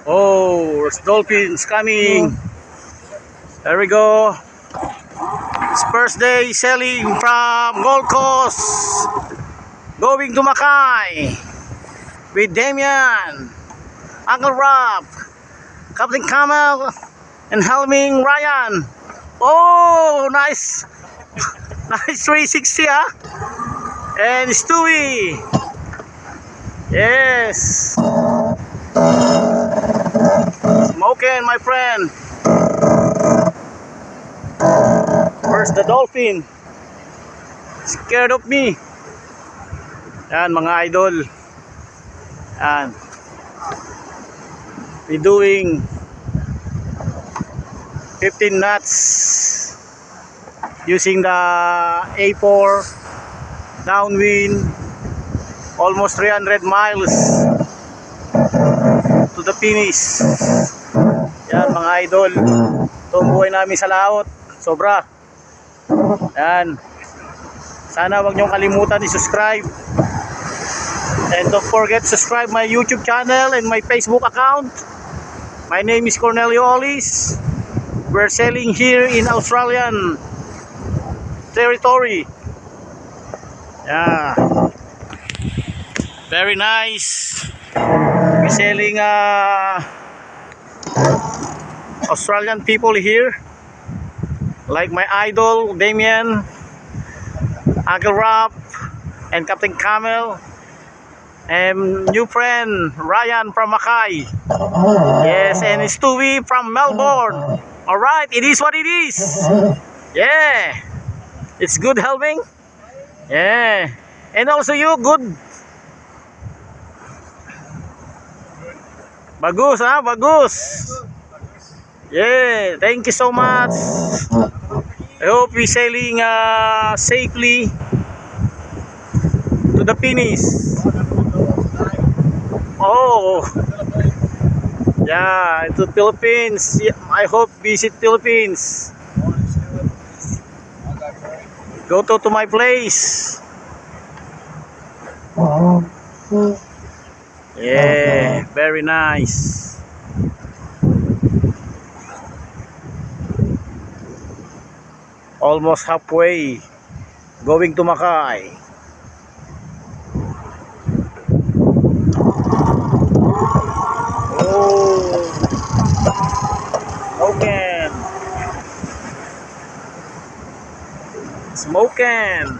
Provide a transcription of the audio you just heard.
Oh, there's dolphins coming. There we go. It's first day sailing from Gold Coast, going to Mackay with Damian, Uncle Rob, Captain Camel, and helming Ryan. Oh, nice, nice 360, huh? And Stewie. Yes. Smoking, my friend. Where's the dolphin? Scared of me. Yan mga idol. Yan. We're doing 15 knots using the A4 downwind, almost 300 miles to the finish. Yan mga idol, ito ang buhay namin sa laot, sobra. Yan, sana wag niyong kalimutan i-subscribe, and don't forget to subscribe my YouTube channel and my Facebook account. My name is Cornelio Olis. We're sailing here in Australian territory. Yeah, very nice. We're sailing Australian people here, like my idol Damian, Uncle Rob, and Captain Camel, and new friend Ryan from Mackay. Yes, and Stewie from Melbourne. Alright, it is what it is. Yeah, it's good helping. Yeah, and also you good. Bagus, ha? Bagus. Yeah, thank you so much. I hope we sailing safely to the finish. Oh, yeah, to Philippines. Yeah, I hope visit Philippines. Go to my place. Yeah, very nice. Almost halfway, going to Mackay. Oh, smoking.